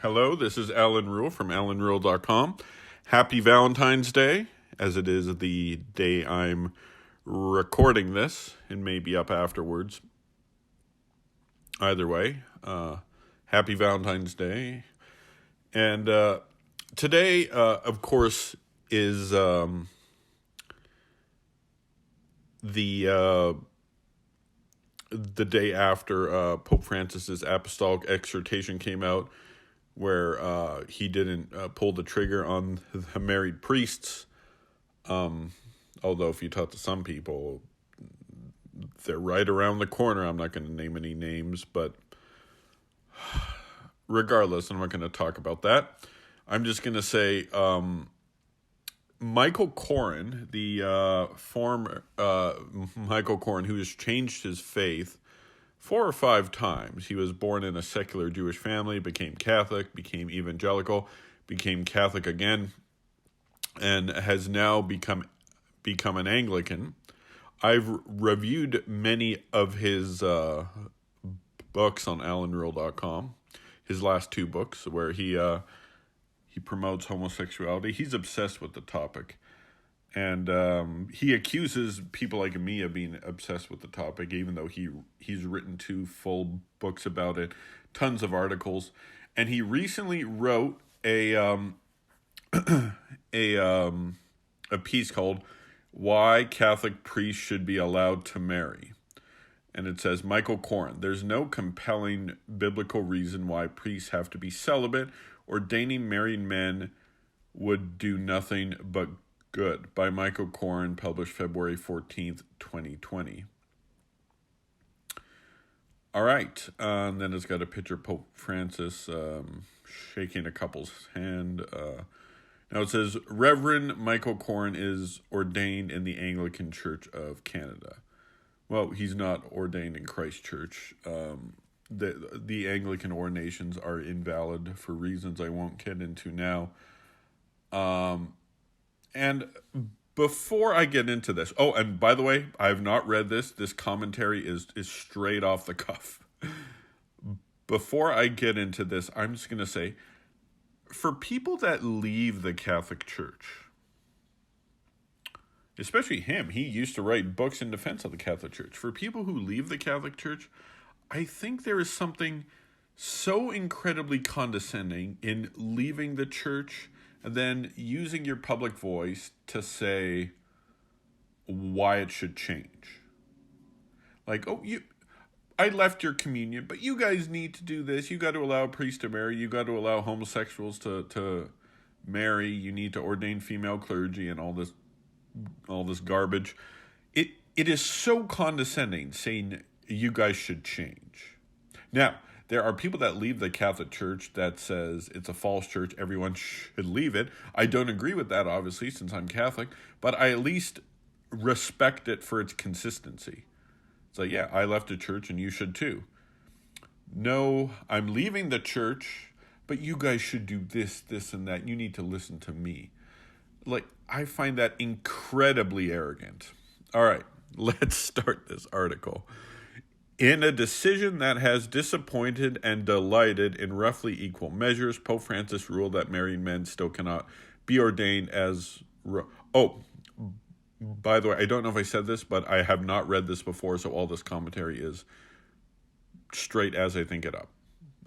Hello, this is Allan Ruhl from allanruhl.com. Happy Valentine's Day, as it is the day I'm recording this. It may be up afterwards. Either way, happy Valentine's Day. And today, of course, is the day after Pope Francis's apostolic exhortation came out, where he didn't pull the trigger on the married priests. Although if you talk to some people, they're right around the corner. I'm not going to name any names, but regardless, I'm not going to talk about that. I'm just going to say Michael Coren, the former Michael Coren, who has changed his faith 4 or 5 times. He was born in a secular Jewish family, became Catholic, became evangelical, became Catholic again, and has now become an Anglican. I've reviewed many of his books on allanruhl.com, his last 2 books, where he promotes homosexuality. He's obsessed with the topic. And he accuses people like me of being obsessed with the topic, even though he's written 2 full books about it, tons of articles. And he recently wrote a piece called "Why Catholic Priests Should Be Allowed to Marry." And it says, Michael Coren, there's no compelling biblical reason why priests have to be celibate. Ordaining married men would do nothing but good, by Michael Coren, published February 14th, 2020. All right, and then it's got a picture of Pope Francis shaking a couple's hand. Now it says, Reverend Michael Coren is ordained in the Anglican Church of Canada. Well, he's not ordained in Christ Church. The Anglican ordinations are invalid for reasons I won't get into now. And before I get into this, oh, and by the way, I have not read this. This commentary is straight off the cuff. Before I get into this, I'm just going to say, for people that leave the Catholic Church, especially him, he used to write books in defense of the Catholic Church. For people who leave the Catholic Church, I think there is something so incredibly condescending in leaving the church and then using your public voice to say why it should change. Like, I left your communion, but you guys need to do this. You got to allow priests to marry. You got to allow homosexuals to marry. You need to ordain female clergy and all this garbage. It is so condescending saying you guys should change. Now, there are people that leave the Catholic Church that says it's a false church, everyone should leave it. I don't agree with that, obviously, since I'm Catholic, but I at least respect it for its consistency. It's like, yeah, I left the church and you should too. No, I'm leaving the church, but you guys should do this, this, and that. You need to listen to me. Like, I find that incredibly arrogant. All right, let's start this article. In a decision that has disappointed and delighted in roughly equal measures, Pope Francis ruled that married men still cannot be ordained as... by the way, I don't know if I said this, but I have not read this before, so all this commentary is straight as I think it up.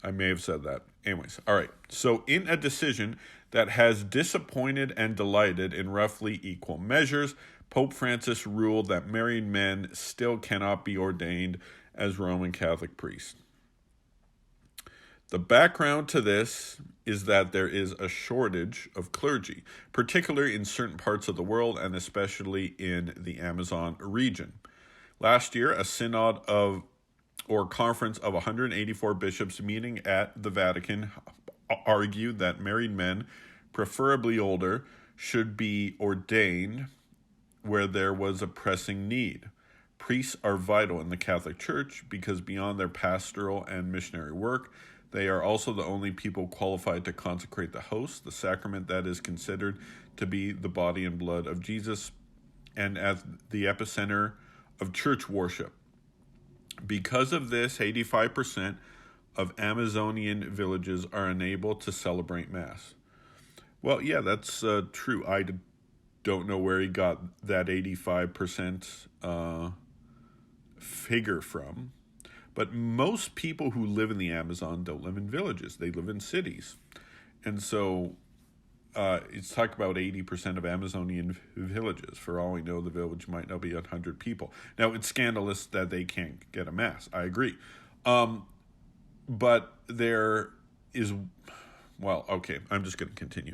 I may have said that. Anyways, all right. So in a decision that has disappointed and delighted in roughly equal measures, Pope Francis ruled that married men still cannot be ordained as Roman Catholic priests. The background to this is that there is a shortage of clergy, particularly in certain parts of the world and especially in the Amazon region. Last year, a synod conference of 184 bishops meeting at the Vatican argued that married men, preferably older, should be ordained where there was a pressing need. Priests are vital in the Catholic Church because beyond their pastoral and missionary work, they are also the only people qualified to consecrate the host, the sacrament that is considered to be the body and blood of Jesus, and as the epicenter of church worship. Because of this, 85% of Amazonian villages are unable to celebrate Mass. Well, yeah, that's true. Don't know where he got that 85% figure from. But most people who live in the Amazon don't live in villages. They live in cities. And so it's talked about 80% of Amazonian villages. For all we know, the village might not be 100 people. Now, it's scandalous that they can't get a Mass. I agree. But there is, well, okay, I'm just going to continue.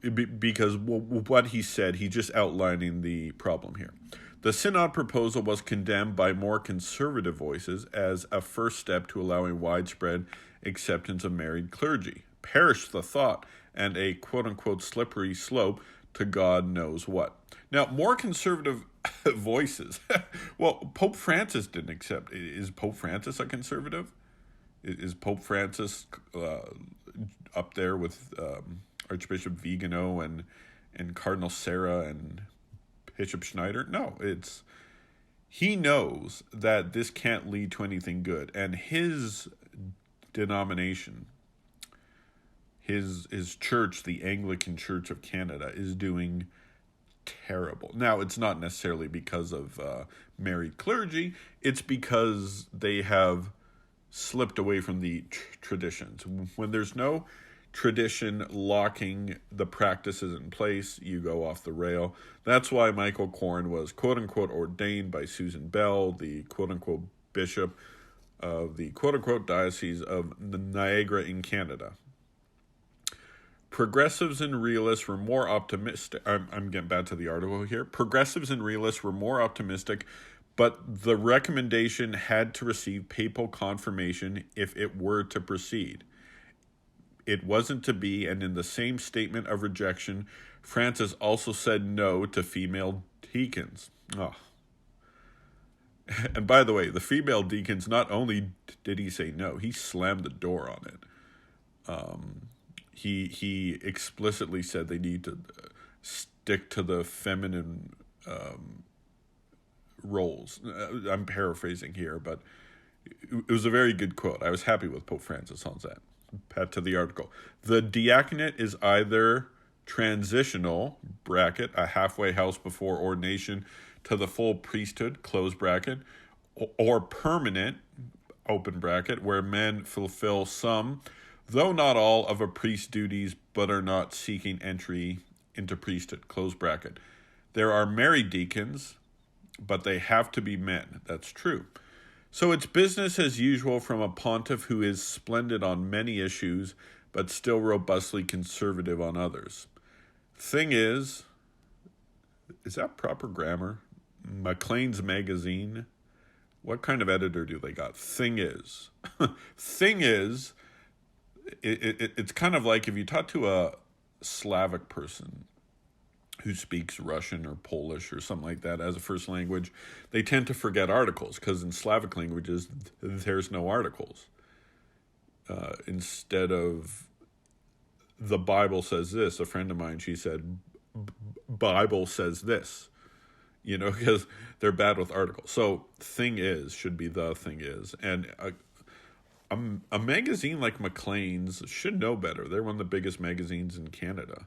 Because what he said, he's just outlining the problem here. The Synod proposal was condemned by more conservative voices as a first step to allowing widespread acceptance of married clergy. Perish the thought, and a quote-unquote slippery slope to God knows what. Now, more conservative voices. Well, Pope Francis didn't accept. Is Pope Francis a conservative? Is Pope Francis up there with Archbishop Vigano and Cardinal Sarah and Bishop Schneider? No, he knows that this can't lead to anything good, and his denomination, his church, the Anglican Church of Canada, is doing terrible. Now, it's not necessarily because of married clergy; it's because they have slipped away from the traditions. When there's no tradition locking the practices in place, you go off the rail. That's why Michael Coren was quote-unquote ordained by Susan Bell, the quote-unquote bishop of the quote-unquote Diocese of Niagara in Canada. Progressives and realists were more optimistic. I'm getting back to the article here. Progressives and realists were more optimistic, but the recommendation had to receive papal confirmation if it were to proceed. It wasn't to be, and in the same statement of rejection, Francis also said no to female deacons. Oh. And by the way, the female deacons, not only did he say no, he slammed the door on it. He explicitly said they need to stick to the feminine roles. I'm paraphrasing here, but it was a very good quote. I was happy with Pope Francis on that. Back to the article. The diaconate is either transitional, bracket, a halfway house before ordination to the full priesthood, close bracket, or permanent, open bracket, where men fulfill some, though not all, of a priest's duties, but are not seeking entry into priesthood, close bracket. There are married deacons, but they have to be men. That's true. So it's business as usual from a pontiff who is splendid on many issues, but still robustly conservative on others. Thing is that proper grammar? Maclean's Magazine? What kind of editor do they got? Thing is, it's kind of like if you talk to a Slavic person who speaks Russian or Polish or something like that as a first language, they tend to forget articles because in Slavic languages, there's no articles. Instead of the Bible says this, a friend of mine, she said, Bible says this, because they're bad with articles. So thing is should be the thing is. And a magazine like Maclean's should know better. They're one of the biggest magazines in Canada.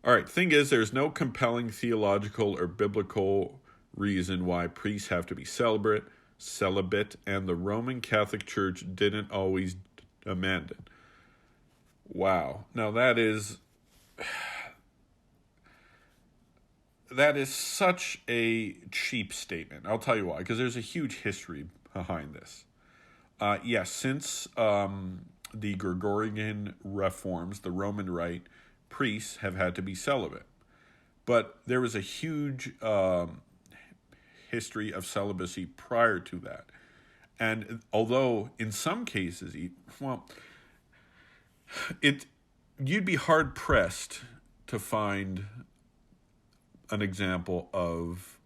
All right, thing is, there's no compelling theological or biblical reason why priests have to be celibate, and the Roman Catholic Church didn't always demand it. Wow. Now that is such a cheap statement. I'll tell you why, because there's a huge history behind this. Yes, since the Gregorian reforms, the Roman Rite, priests have had to be celibate. But there was a huge history of celibacy prior to that. And although in some cases, you'd be hard-pressed to find an example of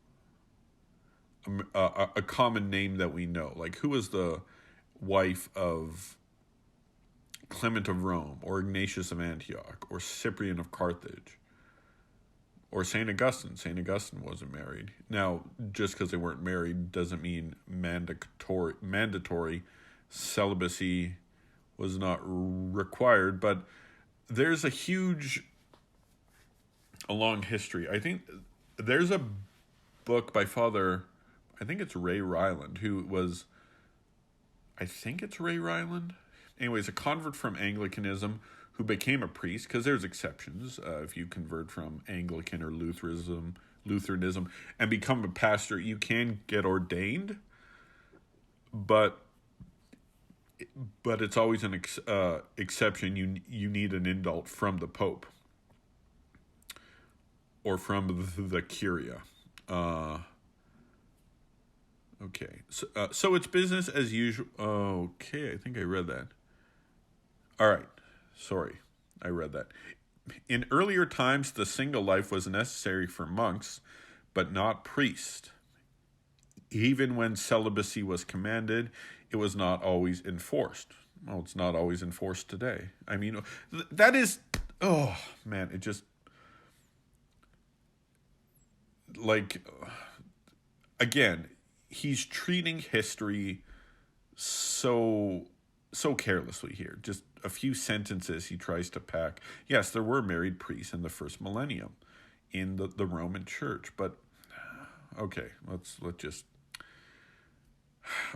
a common name that we know. Like, who was the wife of Clement of Rome, or Ignatius of Antioch, or Cyprian of Carthage, or St. Augustine? St. Augustine wasn't married. Now, just because they weren't married doesn't mean mandatory celibacy was not required, but there's a long history. I think there's a book by Father, I think it's Ray Ryland, Ray Ryland? Anyways, a convert from Anglicanism who became a priest, because there's exceptions. If you convert from Anglican or Lutheranism and become a pastor, you can get ordained, but it's always an exception. You need an indult from the Pope or from the Curia. Okay, so it's business as usual. Okay, I think I read that. All right, sorry, I read that. In earlier times, the single life was necessary for monks, but not priests. Even when celibacy was commanded, it was not always enforced. Well, it's not always enforced today. I mean, that is, oh man, it just, like, again, he's treating history so carelessly here. Just a few sentences he tries to pack. Yes, there were married priests in the first millennium in the Roman Church, but okay, let's just.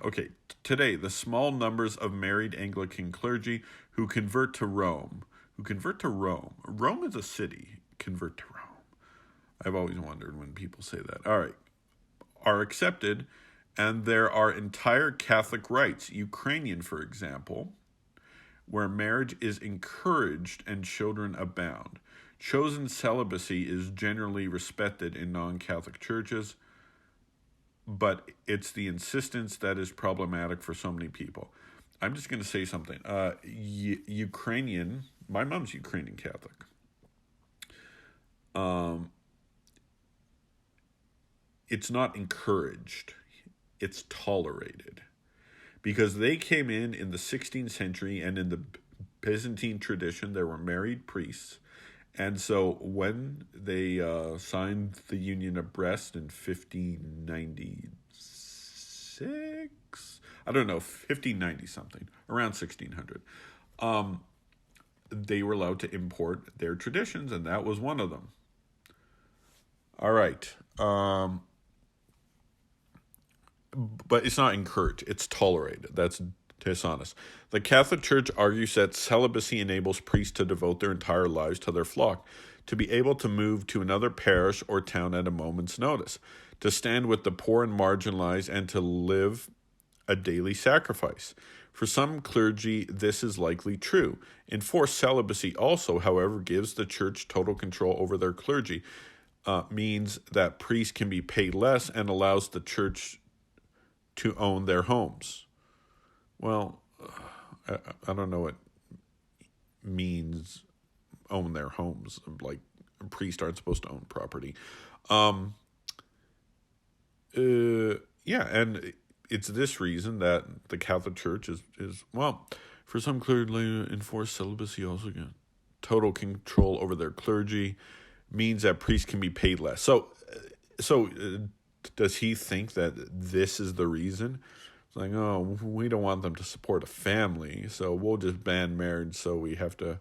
Okay, today, the small numbers of married Anglican clergy who convert to Rome. Rome is a city. Convert to Rome. I've always wondered when people say that. All right. Are accepted, and there are entire Catholic rites, Ukrainian, for example, where marriage is encouraged and children abound. Chosen celibacy is generally respected in non-Catholic churches, but it's the insistence that is problematic for so many people. I'm just going to say something. Ukrainian, my mom's Ukrainian Catholic. It's not encouraged. It's tolerated. Because they came in the 16th century, and in the Byzantine tradition, there were married priests. And so when they signed the Union of Brest in 1596, I don't know, 1590 something, around 1600, they were allowed to import their traditions, and that was one of them. All right. But it's not encouraged. It's tolerated. That's dishonest. The Catholic Church argues that celibacy enables priests to devote their entire lives to their flock, to be able to move to another parish or town at a moment's notice, to stand with the poor and marginalized, and to live a daily sacrifice. For some clergy, this is likely true. Enforced celibacy also, however, gives the Church total control over their clergy, means that priests can be paid less, and allows the Church to own their homes. Well, I don't know what means own their homes. Like, priests aren't supposed to own property. Yeah, and it's this reason that the Catholic Church is well, for some clergy, enforced celibacy also again. Total control over their clergy means that priests can be paid less. So does he think that this is the reason? It's like, oh, we don't want them to support a family, so we'll just ban marriage so we have to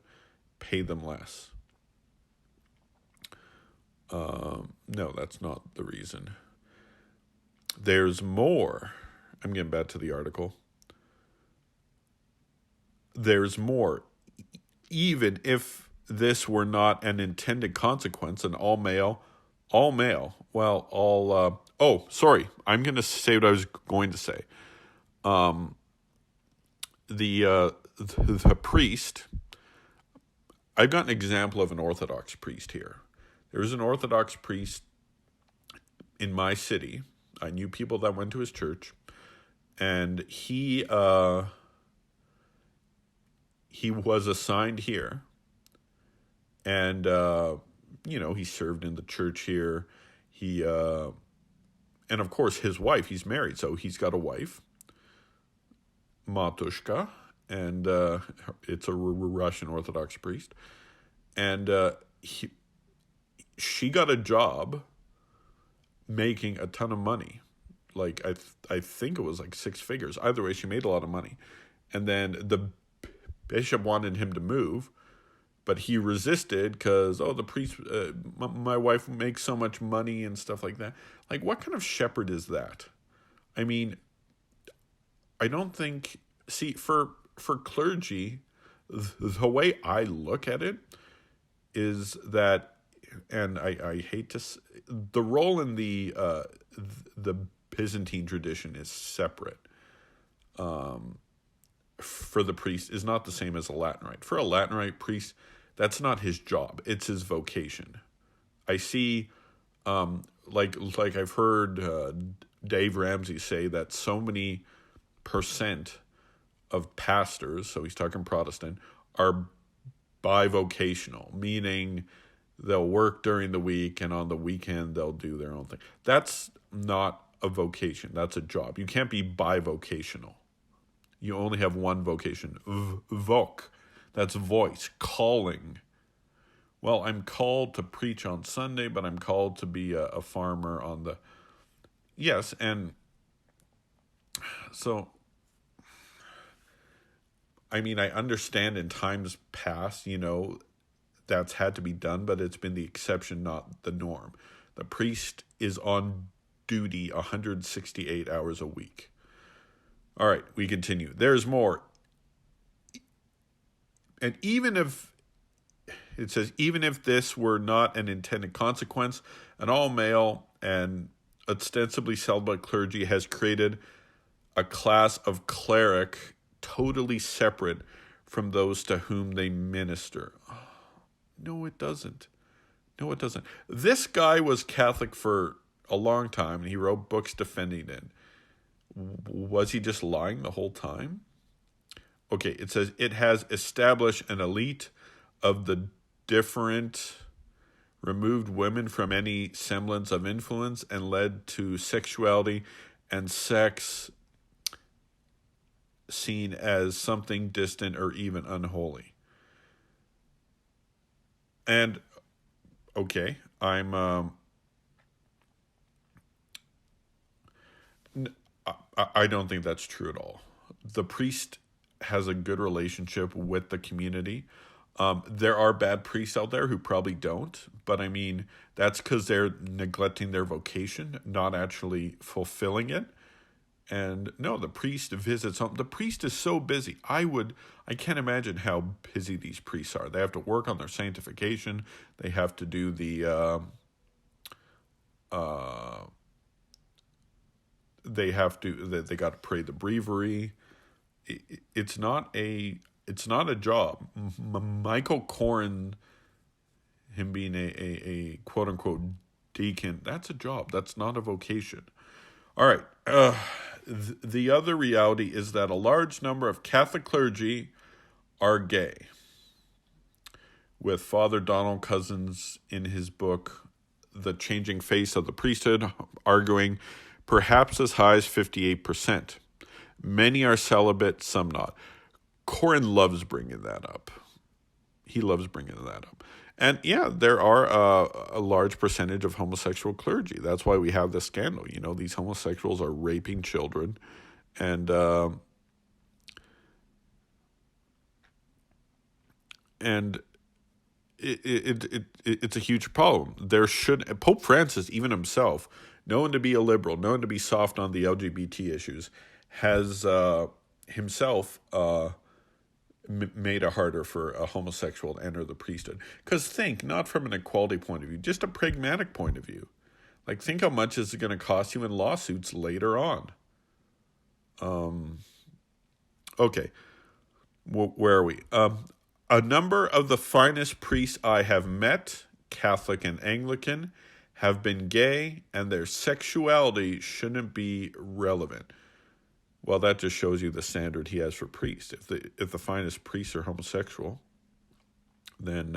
pay them less. No, that's not the reason. There's more. I'm getting back to the article. There's more. Even if this were not an intended consequence, an all male, well, sorry, I'm going to say what I was going to say. The priest, I've got an example of an Orthodox priest here. There was an Orthodox priest in my city. I knew people that went to his church, and he was assigned here, and he served in the church here. He and of course his wife. He's married, so he's got a wife, Matushka, and it's a Russian Orthodox priest, and she got a job making a ton of money. Like I think it was like 6 figures. Either way, she made a lot of money. And then the bishop wanted him to move, but he resisted because, the priest, my wife makes so much money and stuff like that. Like, what kind of shepherd is that? I mean, I don't think, see, for clergy, the way I look at it is that, and I hate to, the role in the Byzantine tradition is separate. For the priest is not the same as a Latin rite. For a Latin rite priest, that's not his job; it's his vocation. I see, like I've heard Dave Ramsey say that so many percent of pastors, so he's talking Protestant, are bivocational, meaning they'll work during the week and on the weekend they'll do their own thing. That's not a vocation. That's a job. You can't be bivocational. You only have one vocation. Voc. That's voice, calling. Well, I'm called to preach on Sunday, but I'm called to be a farmer on the... Yes, and so, I mean, I understand in times past, that's had to be done, but it's been the exception, not the norm. The priest is on duty 168 hours a week. All right, we continue. There's more. And even if, it says, even if this were not an intended consequence, an all-male and ostensibly celibate clergy has created a class of cleric totally separate from those to whom they minister. No, it doesn't. No, it doesn't. This guy was Catholic for a long time, and he wrote books defending it. Was he just lying the whole time? Okay, it says it has established an elite of the different, removed women from any semblance of influence, and led to sexuality and sex seen as something distant or even unholy. And, okay, I don't think that's true at all. The priest has a good relationship with the community. There are bad priests out there who probably don't, but I mean, that's because they're neglecting their vocation, not actually fulfilling it. And no, the priest visits home. The priest is so busy. I can't imagine how busy these priests are. They have to work on their sanctification. They have to do they got to pray the breviary. It's not a job. Michael Coren, him being a quote unquote deacon, that's a job. That's not a vocation. All right. The other reality is that a large number of Catholic clergy are gay, with Father Donald Cousins in his book, The Changing Face of the Priesthood, arguing perhaps as high as 58%. Many are celibate, some not. Coren loves bringing that up. He loves bringing that up. And yeah, there are a large percentage of homosexual clergy. That's why we have this scandal. These homosexuals are raping children, and it's a huge problem. Pope Francis, even himself, known to be a liberal, known to be soft on the LGBT issues, has himself made it harder for a homosexual to enter the priesthood. Because not from an equality point of view, just a pragmatic point of view. Like, think how much is it going to cost you in lawsuits later on. Okay, where are we? A number of the finest priests I have met, Catholic and Anglican, have been gay, and their sexuality shouldn't be relevant. Well, that just shows you the standard he has for priests. If the finest priests are homosexual, then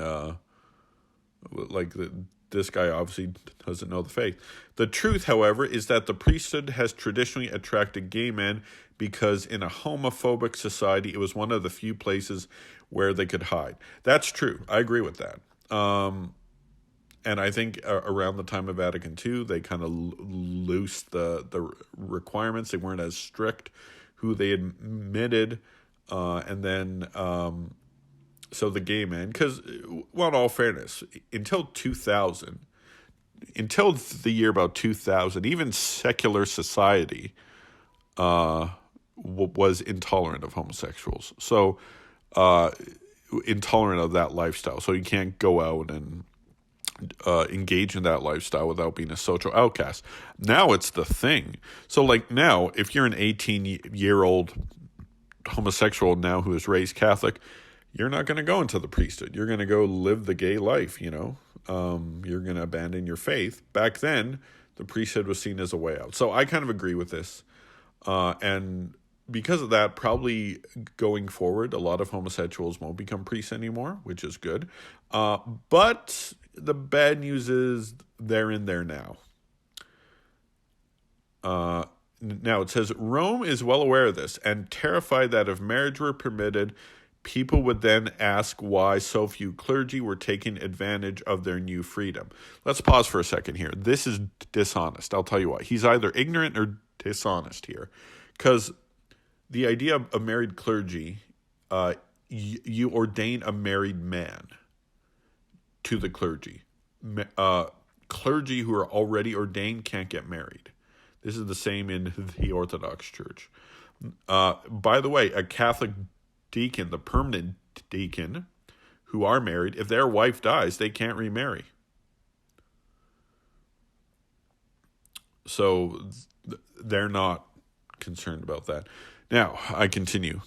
this guy obviously doesn't know the faith. The truth, however, is that the priesthood has traditionally attracted gay men because in a homophobic society, it was one of the few places where they could hide. That's true. I agree with that. And I think around the time of Vatican II, they kind of loosed the requirements. They weren't as strict who they admitted. and then so the gay man, because, well, in all fairness, until 2000, until the year about 2000, even secular society was intolerant of homosexuals. So intolerant of that lifestyle. So you can't go out and engage in that lifestyle without being a social outcast. Now it's the thing. So like now, if you're an 18-year-old homosexual now who is raised Catholic, you're not going to go into the priesthood. You're going to go live the gay life, you know. You're going to abandon your faith. Back then, the priesthood was seen as a way out. So I kind of agree with this. And because of that, probably going forward, a lot of homosexuals won't become priests anymore, which is good. But the bad news is they're in there now. Now it says, Rome is well aware of this and terrified that if marriage were permitted, people would then ask why so few clergy were taking advantage of their new freedom. Let's pause for a second here. This is dishonest. I'll tell you why. He's either ignorant or dishonest here. Because the idea of married clergy, you ordain a married man to the clergy. Clergy who are already ordained can't get married. This is the same in the Orthodox Church. By the way, a Catholic deacon, the permanent deacon, who are married, if their wife dies, they can't remarry. So they're not concerned about that. Now, I continue.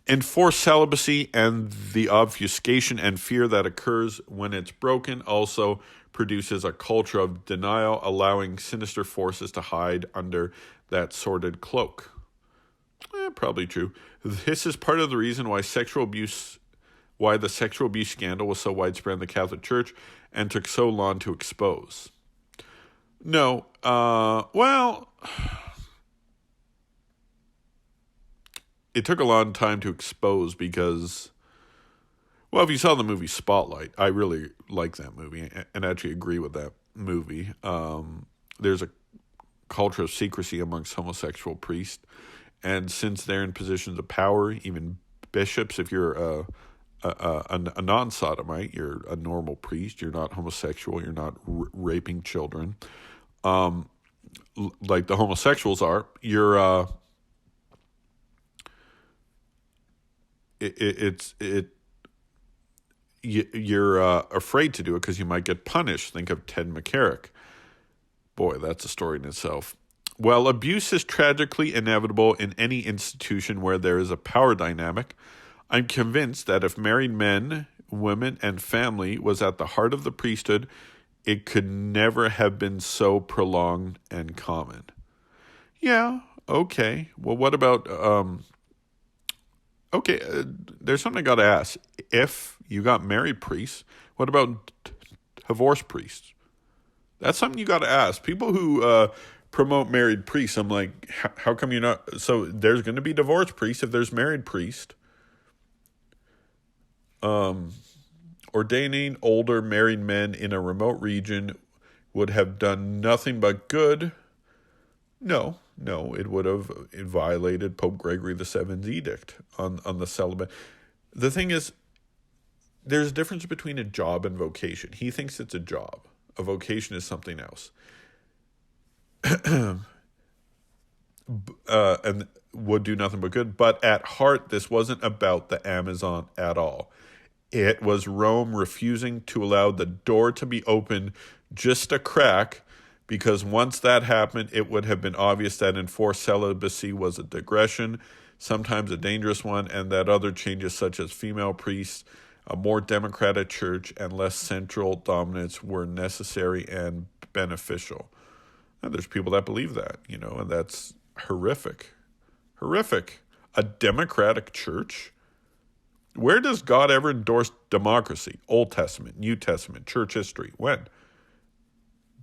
Enforced celibacy and the obfuscation and fear that occurs when it's broken also produces a culture of denial, allowing sinister forces to hide under that sordid cloak. Probably true. This is part of the reason why the sexual abuse scandal was so widespread in the Catholic Church and took so long to expose. No, well, it took a long time to expose because, well, if you saw the movie Spotlight, I really like that movie and actually agree with that movie. There's a culture of secrecy amongst homosexual priests. And since they're in positions of power, even bishops, if you're a non-sodomite, you're a normal priest, you're not homosexual, you're not raping children, like the homosexuals are, you're you're afraid to do it because you might get punished. Think of Ted McCarrick. Boy, that's a story in itself. Well, abuse is tragically inevitable in any institution where there is a power dynamic. I'm convinced that if married men, women, and family was at the heart of the priesthood, it could never have been so prolonged and common. Yeah, okay. Well, what about, there's something I got to ask. If you got married priests, what about divorced priests? That's something you got to ask. People who promote married priests, I'm like, how come you're not? So there's going to be divorced priests if there's married priest. Ordaining older married men in a remote region would have done nothing but good. No, it would have violated Pope Gregory VII's edict on the celibate. The thing is, there's a difference between a job and vocation. He thinks it's a job. A vocation is something else. And would do nothing but good. But at heart, this wasn't about the Amazon at all. It was Rome refusing to allow the door to be opened just a crack, because once that happened, it would have been obvious that enforced celibacy was a digression, sometimes a dangerous one, and that other changes such as female priests, a more democratic church, and less central dominance were necessary and beneficial. And there's people that believe that, and that's horrific. Horrific. A democratic church? Where does God ever endorse democracy? Old Testament, New Testament, church history. When?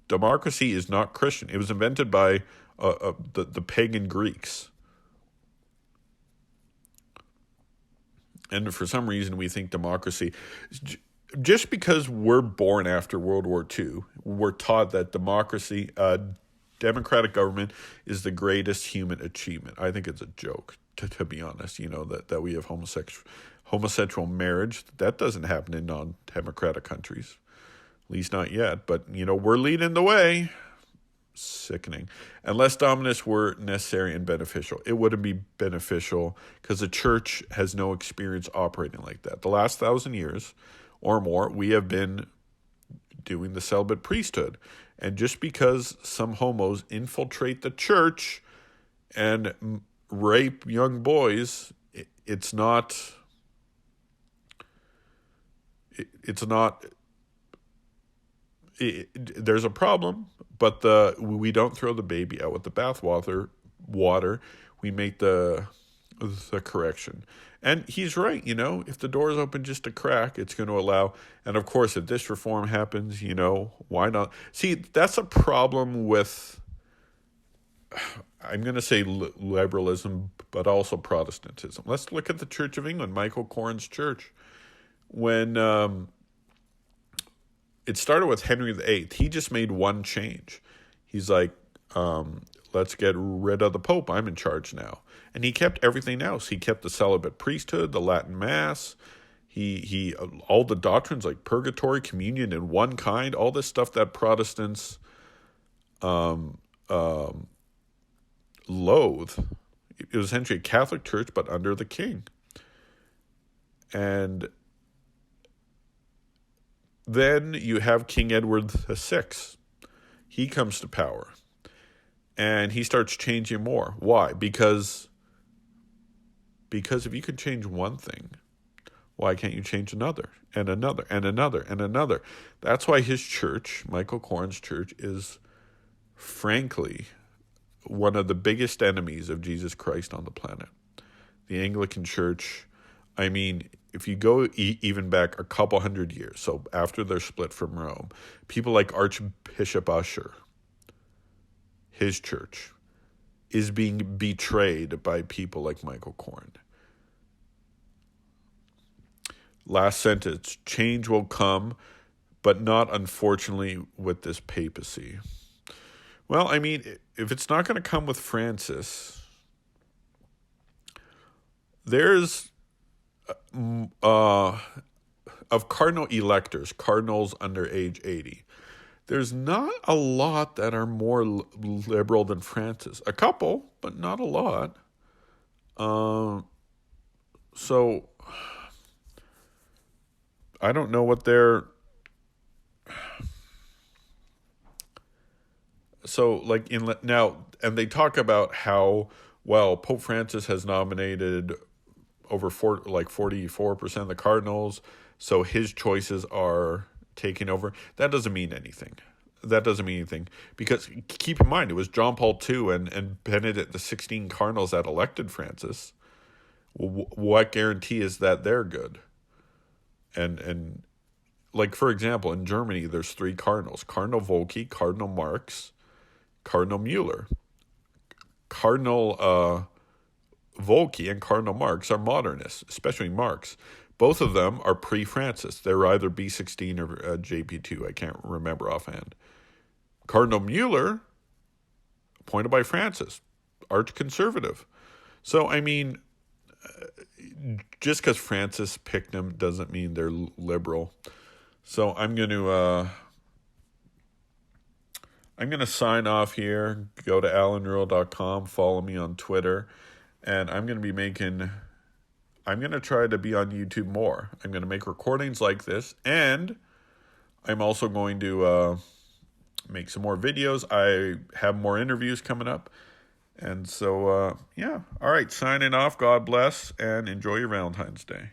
Democracy is not Christian. It was invented by the pagan Greeks. And for some reason, we think democracy, just because we're born after World War II, we're taught that democracy, democratic government is the greatest human achievement. I think it's a joke. to be honest, that we have homosexual marriage. That doesn't happen in non-democratic countries, at least not yet. But, we're leading the way. Sickening. Unless dominance were necessary and beneficial. It wouldn't be beneficial because the church has no experience operating like that. The last 1,000 years or more, we have been doing the celibate priesthood. And just because some homos infiltrate the church and rape young boys, it's not there's a problem, but we don't throw the baby out with the bathwater. We make the correction. And he's right, if the door is open just a crack, it's going to allow. And of course, if this reform happens, why not? See, that's a problem with, I'm going to say liberalism, but also Protestantism. Let's look at the Church of England, Michael Coren's church. When it started with Henry VIII, he just made one change. He's like, let's get rid of the Pope. I'm in charge now. And he kept everything else. He kept the celibate priesthood, the Latin Mass. He all the doctrines like purgatory, communion in one kind, all this stuff that Protestants loathe. It was essentially a Catholic church, but under the king. And then you have King Edward VI. He comes to power. And he starts changing more. Why? Because if you can change one thing, why can't you change another and another and another and another? That's why his church, Michael Coren's church, is frankly one of the biggest enemies of Jesus Christ on the planet. The Anglican Church, if you go even back a couple hundred years, so after they're split from Rome, people like Archbishop Usher, his church, is being betrayed by people like Michael Coren. Last sentence, change will come, but not, unfortunately, with this papacy. Well, if it's not going to come with Francis, there's, of cardinal electors, cardinals under age 80, there's not a lot that are more liberal than Francis. A couple, but not a lot. So I don't know what they're... So, and they talk about how, Pope Francis has nominated over 44% of the cardinals, so his choices are taking over. That doesn't mean anything. Because keep in mind, it was John Paul II and Benedict the 16 cardinals that elected Francis. What guarantee is that they're good? And for example, in Germany, there's 3 cardinals: Cardinal Volki, Cardinal Marx, Cardinal Mueller. Cardinal Volki and Cardinal Marx are modernists, especially Marx. Both of them are pre-Francis. They're either B16 or JP2. I can't remember offhand. Cardinal Mueller, appointed by Francis, arch-conservative. So, just because Francis picked them doesn't mean they're liberal. So I'm going to sign off here. Go to allanruhl.com. Follow me on Twitter. And I'm going to try to be on YouTube more. I'm going to make recordings like this. And I'm also going to make some more videos. I have more interviews coming up. And so, All right, signing off. God bless, and enjoy your Valentine's Day.